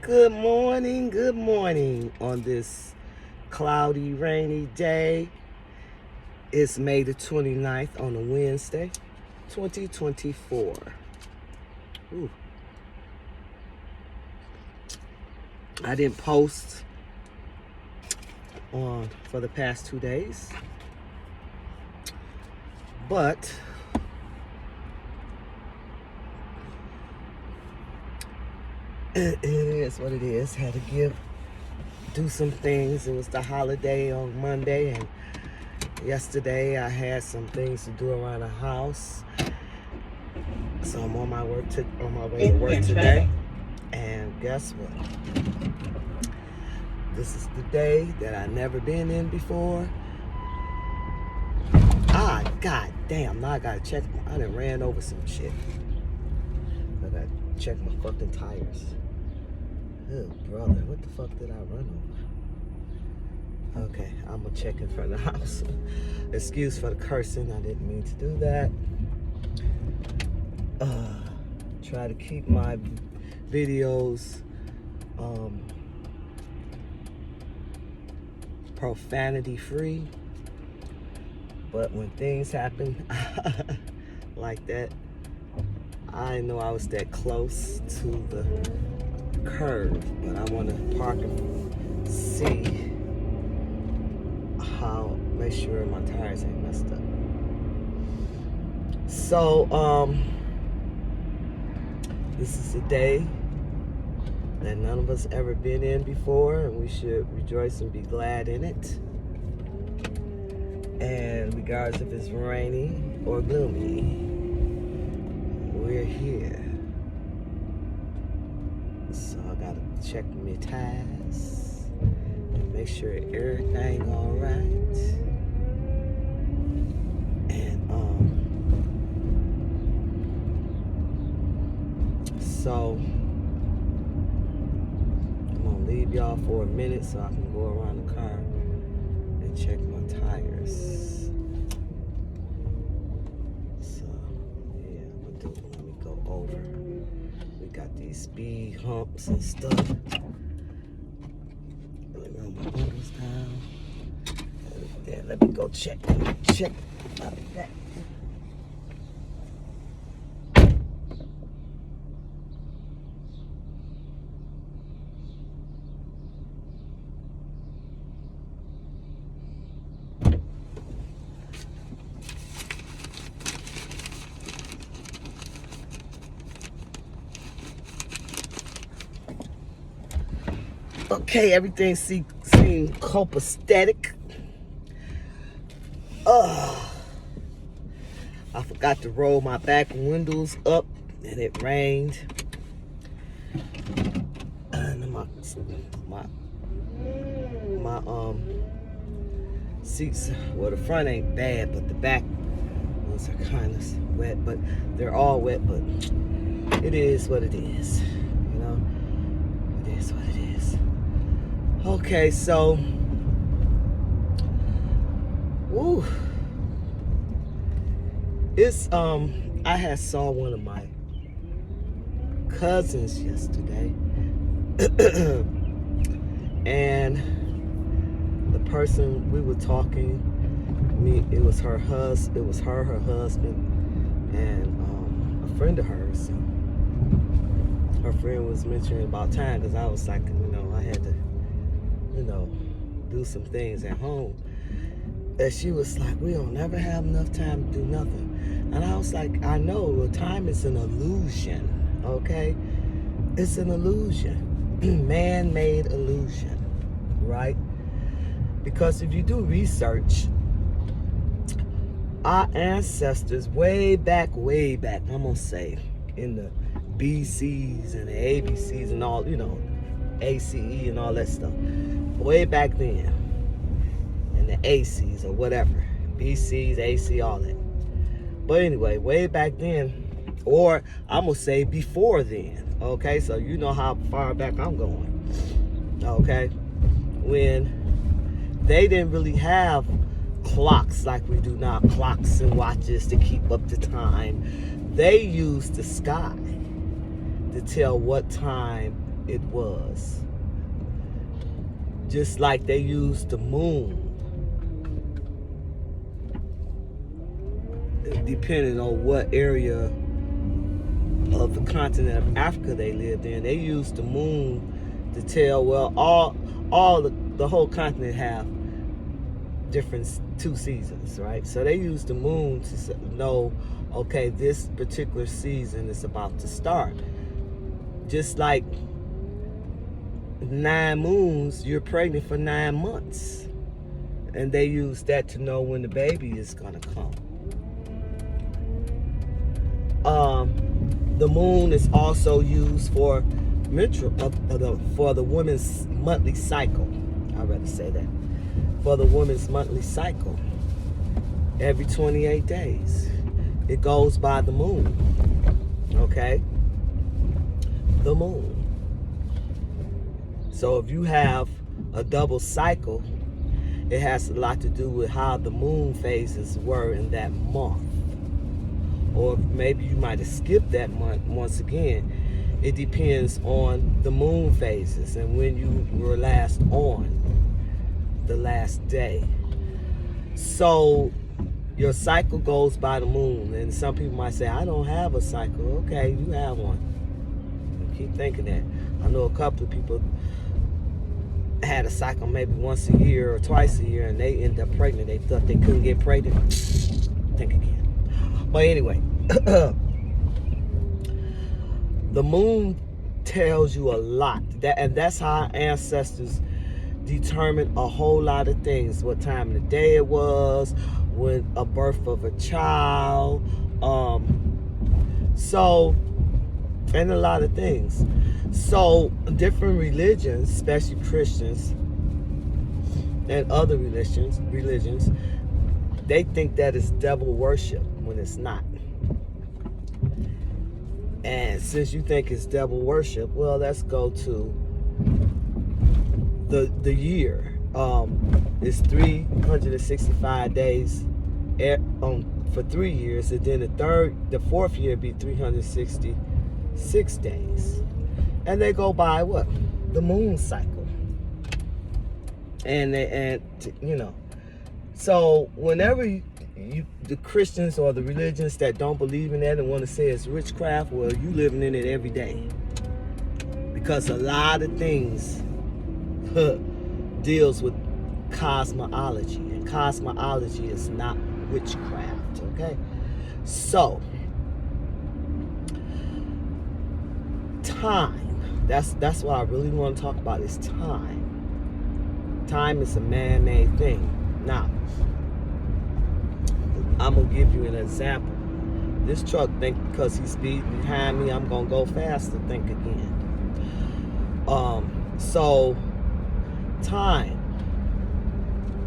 Good morning on this cloudy, rainy day. It's May the 29th on a Wednesday, 2024. Ooh. I didn't post for the past 2 days, but it is what it is. Had to do some things. It was the holiday on Monday, and yesterday I had some things to do around the house. So I'm on my way to work today. And guess what? This is the day that I never been in before. God damn, now I gotta check. I done ran over some shit. I gotta check my fucking tires. Oh, brother, what the fuck did I run over? Okay, I'm gonna check in front of the house. Excuse for the cursing, I didn't mean to do that. Try to keep my videos profanity free, but when things happen like that, I didn't know I was that close to the curve, but I want to park and see make sure my tires ain't messed up. So this is a day that none of us ever been in before, and we should rejoice and be glad in it. And regardless if it's rainy or gloomy, we're here. So I gotta check my tires and make sure everything all right. And so I'm gonna leave y'all for a minute so I can go around the car and check my tires. So yeah, let me go over. We got these speed humps and stuff. Let me roll my windows down. Yeah, let me go check like that. Okay, everything seemed copacetic. I forgot to roll my back windows up, and it rained. And my seats, well, the front ain't bad, but the back ones are kind of wet. But they're all wet. But it is what it is. You know, it is what it is. Okay, so, woo. It's I had saw one of my cousins yesterday, and the person we were talking, it was her husband, her husband, and a friend of hers. Her friend was mentioning about time, because I was like, I had to, do some things at home. And she was like, we don't never have enough time to do nothing. And I was like, I know, time is an illusion, okay? It's an illusion, man-made illusion, right? Because if you do research, our ancestors way back, I'm gonna say, in the BCs and the ABCs and all, ACE and all that stuff, way back then, and the ACs or whatever, BCs, AC, all that. But anyway, way back then, or I'm gonna say before then, okay? So you know how far back I'm going, okay? When they didn't really have clocks like we do now, clocks and watches to keep up the time. They used the sky to tell what time it was. Just like they used the moon, depending on what area of the continent of Africa they lived in, they used the moon to tell, well, all the whole continent have different 2 seasons, right? So they used the moon to know, okay, this particular season is about to start. Just like 9 moons, you're pregnant for 9 months. And they use that to know when the baby is gonna come. The moon is also used for for the woman's monthly cycle. I'd rather say that. For the woman's monthly cycle. Every 28 days. It goes by the moon. Okay? The moon. So if you have a double cycle, it has a lot to do with how the moon phases were in that month. Or maybe you might have skipped that month. Once again, it depends on the moon phases and when you were last on the last day. So your cycle goes by the moon. And some people might say, I don't have a cycle. Okay, you have one. Keep thinking that. I know a couple of people had a cycle maybe once a year or twice a year, and they end up pregnant. They thought they couldn't get pregnant. Think again. But anyway, the moon tells you a lot. And that's how our ancestors determined a whole lot of things. What time of the day it was, when a birth of a child, and a lot of things. So different religions, especially Christians and other religions, they think that it's devil worship when it's not. And since you think it's devil worship, well, let's go to the year. It's 365 days for 3 years, and then the 4th year be 366 days. And they go by what? The moon cycle. So whenever the Christians or the religions that don't believe in that and want to say it's witchcraft, well, you living in it every day. Because a lot of things deals with cosmology, and cosmology is not witchcraft, okay? So, time. That's what I really want to talk about is time. Time is a man-made thing. Now, I'm going to give you an example. This truck think because he's speeding behind me, I'm going to go faster. Think again. So, time.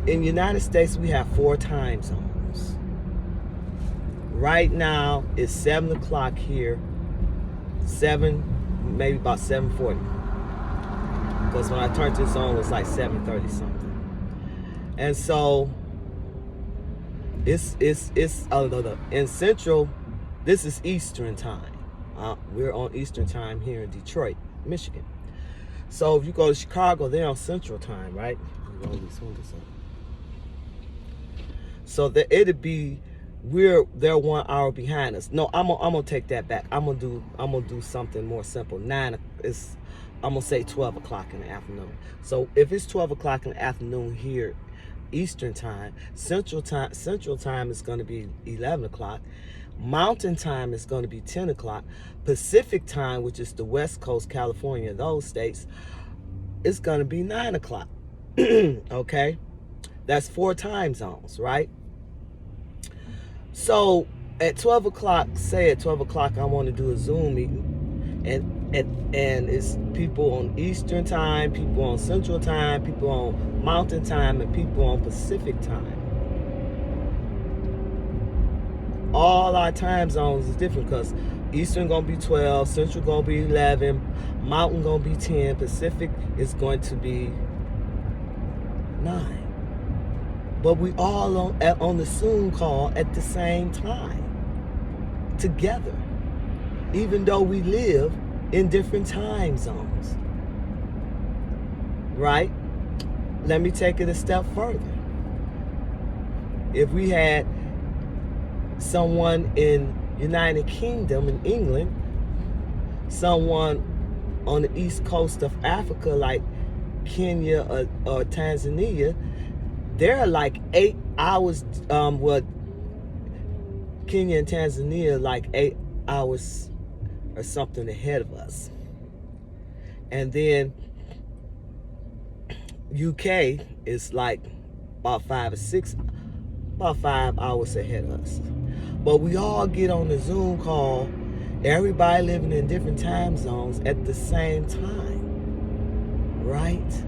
In the United States, we have 4 time zones. Right now, it's 7 o'clock here. Maybe about 7:40. Because when I turned this on, it was like 7:30 something. And so, it's in Central, this is Eastern time. We're on Eastern time here in Detroit, Michigan. So if you go to Chicago, they're on Central time, right? So that it'd be they're 1 hour behind us. No, I'm gonna take that back. I'm gonna do something more simple. I'm gonna say 12 o'clock in the afternoon. So if it's 12 o'clock in the afternoon here, Eastern time, Central time is gonna be 11 o'clock. Mountain time is going to be 10 o'clock. Pacific time, which is the West Coast, California, those states, is going to be 9 o'clock. Okay? That's 4 time zones, right? So at 12 o'clock, say at 12 o'clock, I want to do a Zoom meeting. And it's people on Eastern time, people on Central time, people on Mountain time, and people on Pacific time. All our time zones is different because Eastern gonna be 12, Central gonna be 11, Mountain gonna be 10, Pacific is going to be 9. But we all on the Zoom call at the same time, together, even though we live in different time zones. right? Let me take it a step further. If we had someone in United Kingdom in England, someone on the east coast of Africa like Kenya or Tanzania, they're like 8 hours, Kenya and Tanzania like 8 hours or something ahead of us. And then UK is like about 5 hours ahead of us. But we all get on the Zoom call, everybody living in different time zones at the same time, right?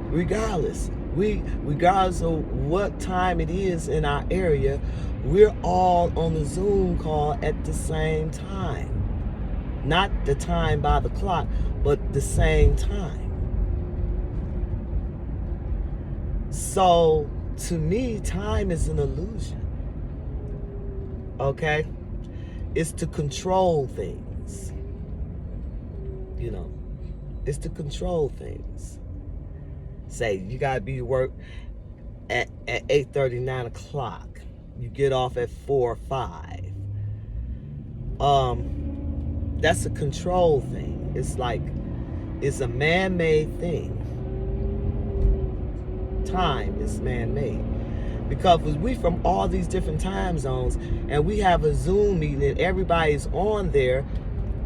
Regardless of what time it is in our area, we're all on the Zoom call at the same time. Not the time by the clock, but the same time. So, to me, time is an illusion. Okay? It's to control things. You know, it's to control things. Say, you gotta be to work at 8:30, 9 o'clock. You get off at 4 or 5. That's a control thing. It's like, it's a man-made thing. Time is man-made. Because we from all these different time zones, and we have a Zoom meeting and everybody's on there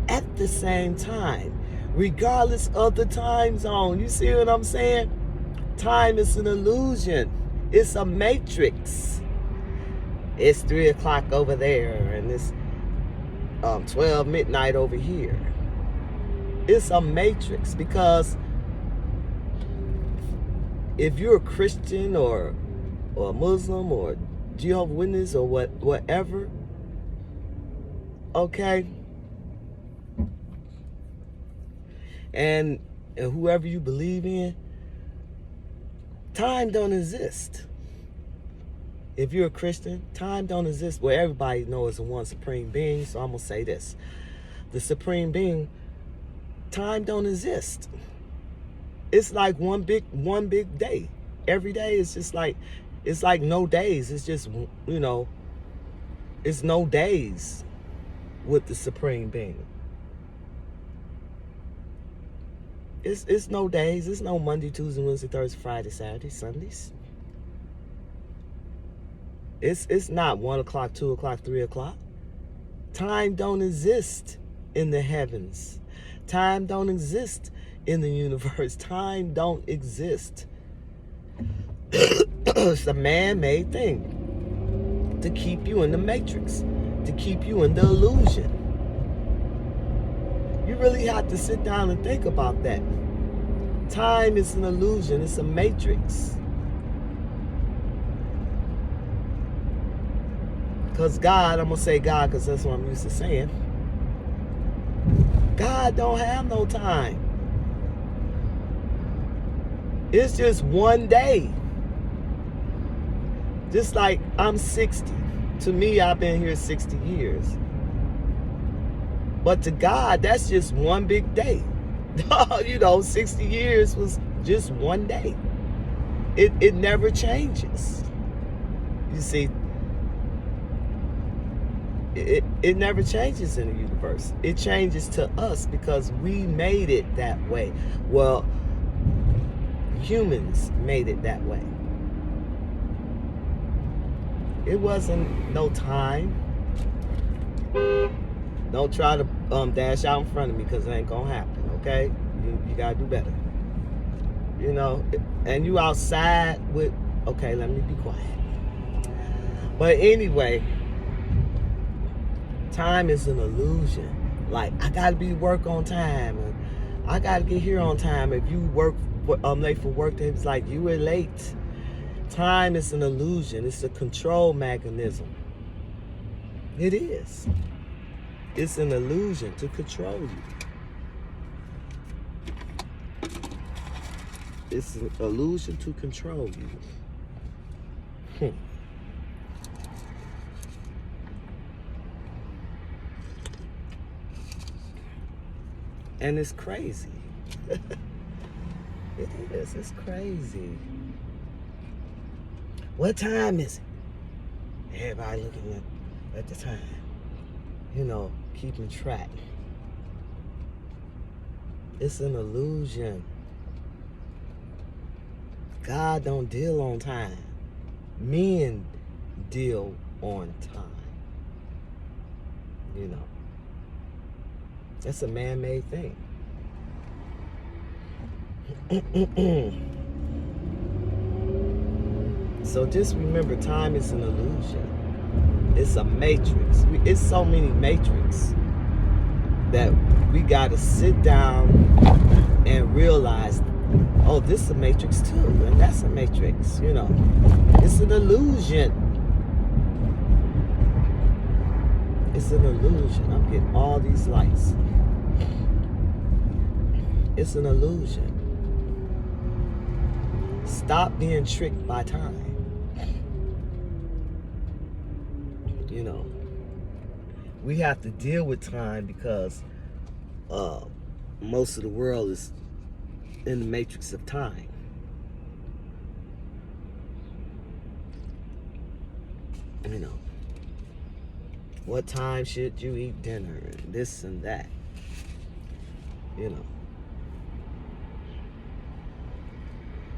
at the same time, regardless of the time zone. You see what I'm saying? Time is an illusion. It's a matrix. It's 3 o'clock over there, and it's 12 midnight over here. It's a matrix, because if you're a Christian or a Muslim or Jehovah's Witness or whatever, okay, and whoever you believe in, time don't exist. If you're a Christian, time don't exist. Well, everybody knows the one supreme being, so I'm gonna say this: the supreme being, time don't exist. It's like one big day. Every day is just like, it's like no days. It's just, you know, it's no days with the supreme being. It's no days. It's no Monday, Tuesday, Wednesday, Thursday, Friday, Saturday, Sundays. It's not 1 o'clock, 2 o'clock, 3 o'clock. Time don't exist in the heavens. Time don't exist in the universe. Time don't exist. It's a man-made thing to keep you in the matrix, to keep you in the illusion. You really have to sit down and think about that. Time is an illusion. It's a matrix. Because God, I'm going to say God because that's what I'm used to saying. God don't have no time. It's just one day. Just like I'm 60. To me, I've been here 60 years. But to God, that's just one big day. You know, 60 years was just one day. It never changes. You see, it never changes in the universe. It changes to us because we made it that way. Well, humans made it that way. It wasn't no time. Don't try to dash out in front of me because it ain't gonna happen, okay? You gotta do better. You know, and you outside with, okay, let me be quiet. But anyway, time is an illusion. Like, I gotta be work on time, and I gotta get here on time. If you work late for work, it's like you were late. Time is an illusion. It's a control mechanism. It is. It's an illusion to control you. It's an illusion to control you. And it's crazy. It is. It's crazy. What time is it? Everybody looking at the time. You know, keeping track. It's an illusion. God don't deal on time. Men deal on time. You know. That's a man-made thing. So just remember, time is an illusion. It's a matrix. It's so many matrix that we gotta sit down and realize, oh, this is a matrix too, and that's a matrix, you know. It's an illusion. It's an illusion. I'm getting all these lights. It's an illusion. Stop being tricked by time. You know, we have to deal with time because most of the world is in the matrix of time. You know, what time should you eat dinner and this and that? You know,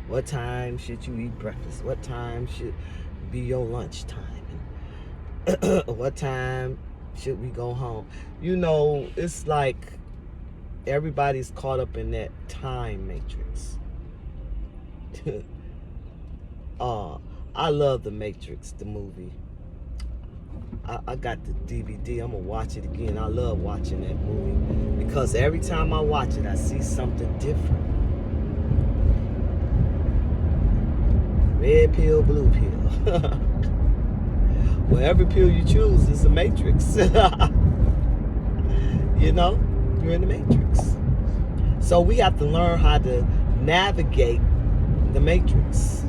what time should you eat breakfast? What time should be your lunch time? What time should we go home? You know, it's like everybody's caught up in that time matrix. I love The Matrix, the movie. I got the DVD. I'm gonna watch it again. I love watching that movie because every time I watch it, I see something different. Red pill, blue pill. Well, every pill you choose is a matrix. You know, you're in the matrix. So we have to learn how to navigate the matrix.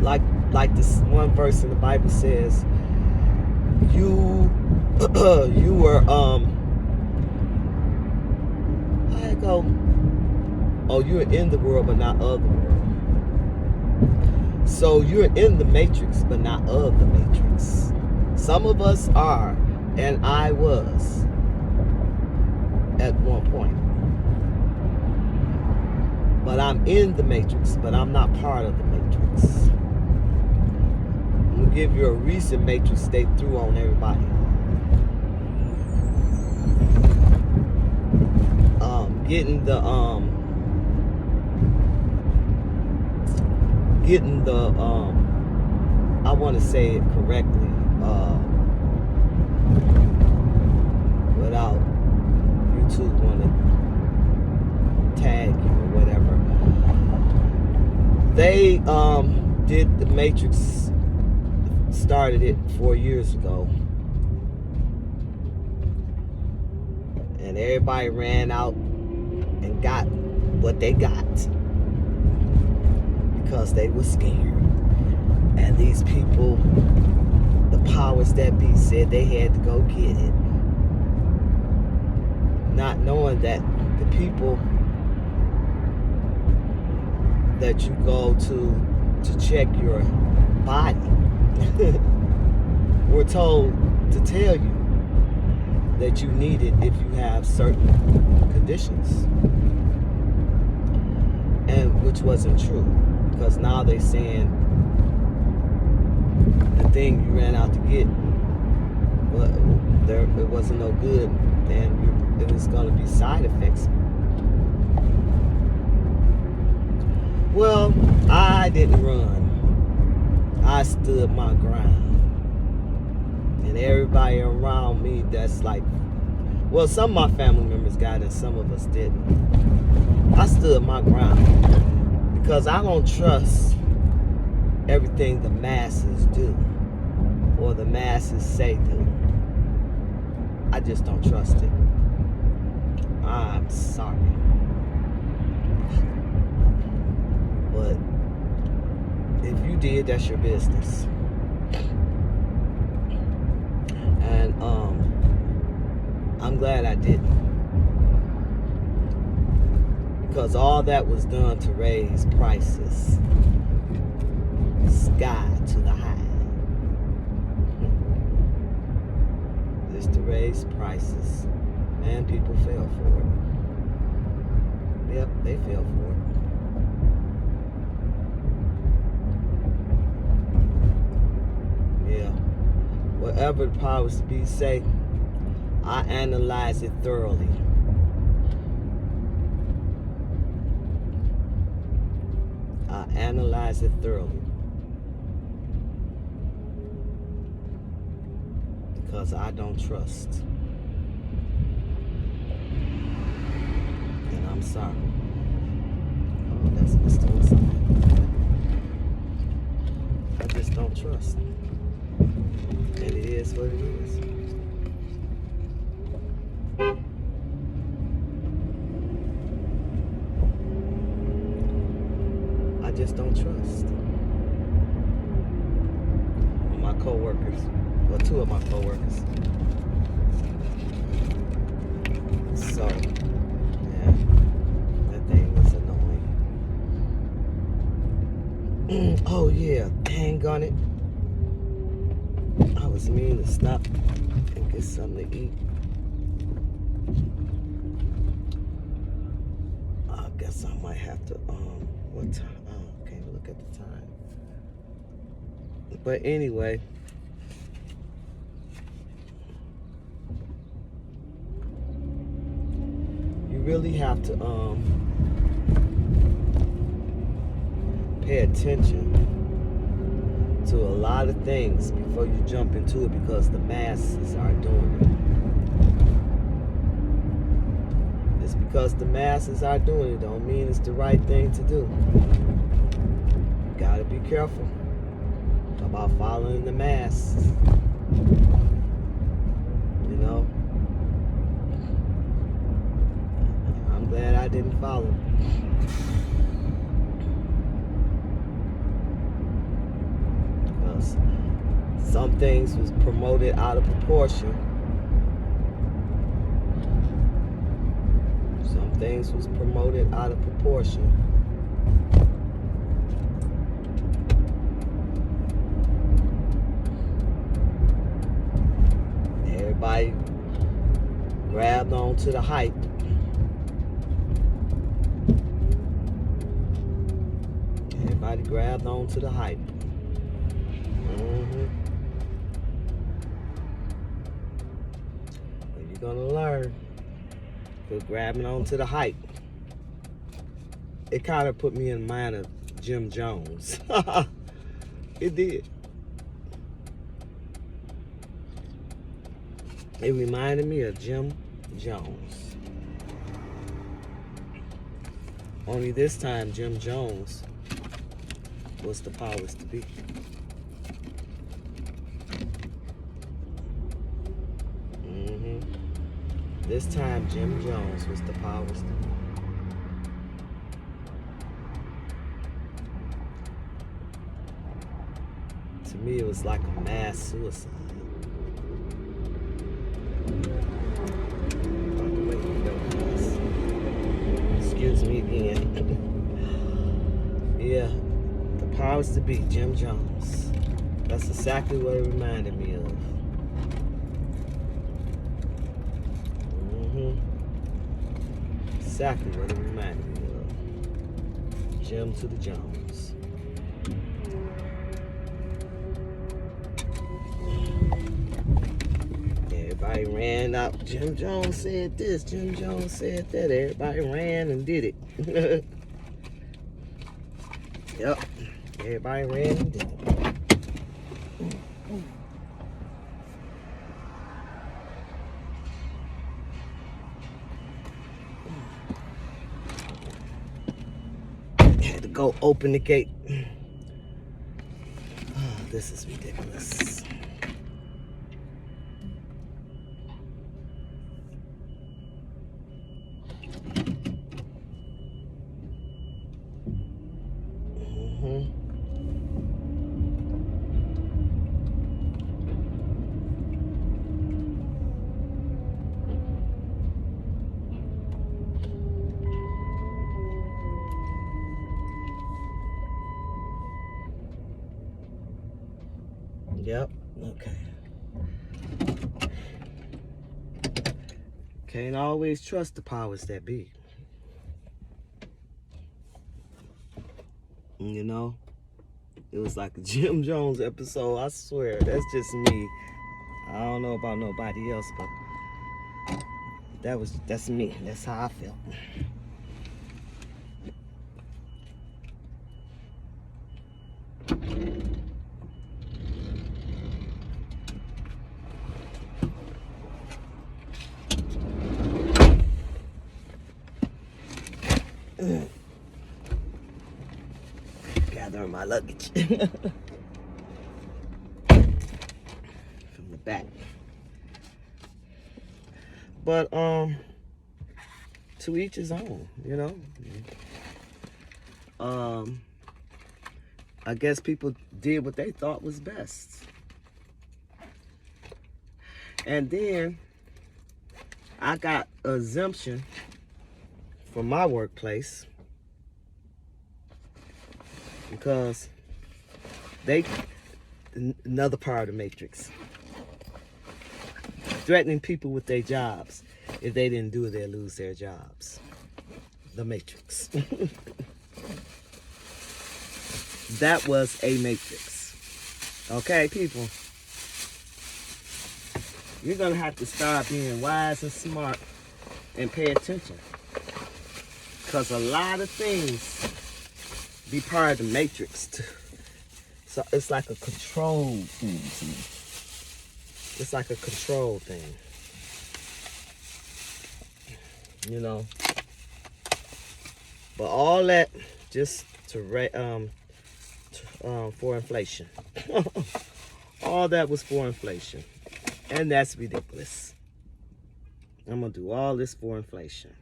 Like this one verse in the Bible says, you were I go, oh, you're in the world but not of the world. So you're in the matrix but not of the matrix. Some of us are, and I was at one point. But I'm in the matrix, but I'm not part of the matrix. I'm gonna give you a recent matrix they threw on everybody. Getting the I want to say it correctly without YouTube want to tag you or whatever. They did the Matrix, started it 4 years ago, and everybody ran out and got what they got because they were scared. And these people, the powers that be, said they had to go get it, not knowing that the people that you go to check your body were told to tell you that you need it if you have certain conditions, and which wasn't true, because now they're saying the thing you ran out to get, well, it wasn't no good, and it was going to be side effects. Well, I didn't run. I stood my ground. And everybody around me that's like, well, some of my family members got it and some of us didn't. I stood my ground because I don't trust everything the masses do or the masses say do. I just don't trust it. I'm sorry. But if you did, that's your business. And I'm glad I didn't. Because all that was done to raise prices sky to the high. Just to raise prices. And people fell for it. Yep, they fell for it. Yeah. Whatever the powers to be say, I analyze it thoroughly. I analyze it thoroughly. Because I don't trust. And I'm sorry. Oh, that's Mr. Inside. I just don't trust. And it is what it is. I just don't trust. My co-workers, well, two of my co-workers. So, yeah, that thing was annoying. Oh yeah, dang on it. I was meaning to stop and get something to eat. I guess I might have to, what time? Oh, can't look at the time. But anyway, you really have to pay attention to a lot of things before you jump into it, because the masses are doing it. It's because the masses are doing it don't mean it's the right thing to do. You gotta be careful about following the masses. You know? I'm glad I didn't follow. Because some things was promoted out of proportion. Some things was promoted out of proportion. Everybody grabbed onto the hype. Everybody grabbed onto the hype. But you're gonna learn. Because grabbing onto the hype, it kind of put me in mind of Jim Jones. It did. It reminded me of Jim Jones. Only this time, Jim Jones was the powers to be. This time, Jim Jones was the powers to be. To me, it was like a mass suicide. Excuse me again. Yeah, the powers to be, Jim Jones. That's exactly what it reminded me of. Exactly what it reminded me of. Jim to the Jones. Everybody ran up. Jim Jones said this. Jim Jones said that. Everybody ran and did it. Yep. Everybody ran and did it. Had to go open the gate. Oh, this is ridiculous. Yep. Okay. Can't always trust the powers that be. You know? It was like a Jim Jones episode. I swear, that's just me. I don't know about nobody else, but that's me. That's how I felt. Gathering my luggage from the back. But to each his own, you know. I guess people did what they thought was best. And then I got exemption from my workplace because another part of the Matrix, threatening people with their jobs. If they didn't do it, they'll lose their jobs. The Matrix. That was a Matrix. Okay, people? You're going to have to start being wise and smart and pay attention. Because a lot of things be part of the Matrix too. So it's like a control thing to me. It's like a control thing. You know? But all that just for inflation. All that was for inflation. And that's ridiculous. I'm going to do all this for inflation.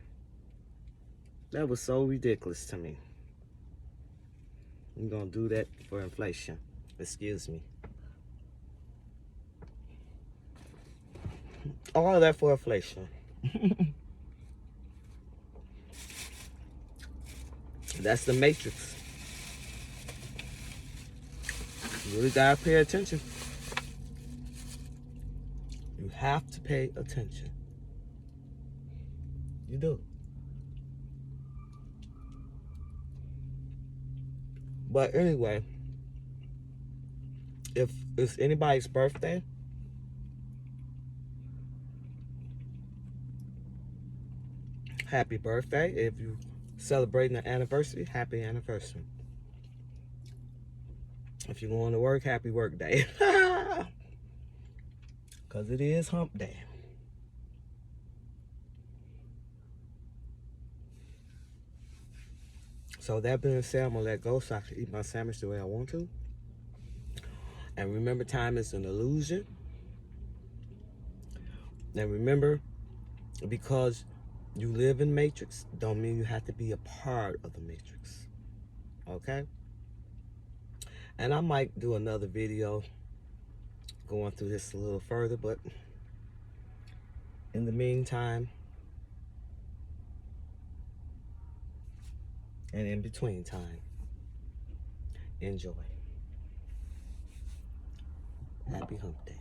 That was so ridiculous to me. I'm going to do that for inflation. Excuse me. All of that for inflation. That's the Matrix. You really gotta pay attention. You have to pay attention. You do. But anyway, if it's anybody's birthday, happy birthday. If you celebrating an anniversary, happy anniversary. If you're going to work, happy work day. Because it is hump day. So that being said, I'm going to let go so I can eat my sandwich the way I want to. And remember, time is an illusion. And remember, because you live in Matrix, don't mean you have to be a part of the Matrix. Okay? And I might do another video going through this a little further, but in the meantime, and in between time, enjoy. Happy hump day.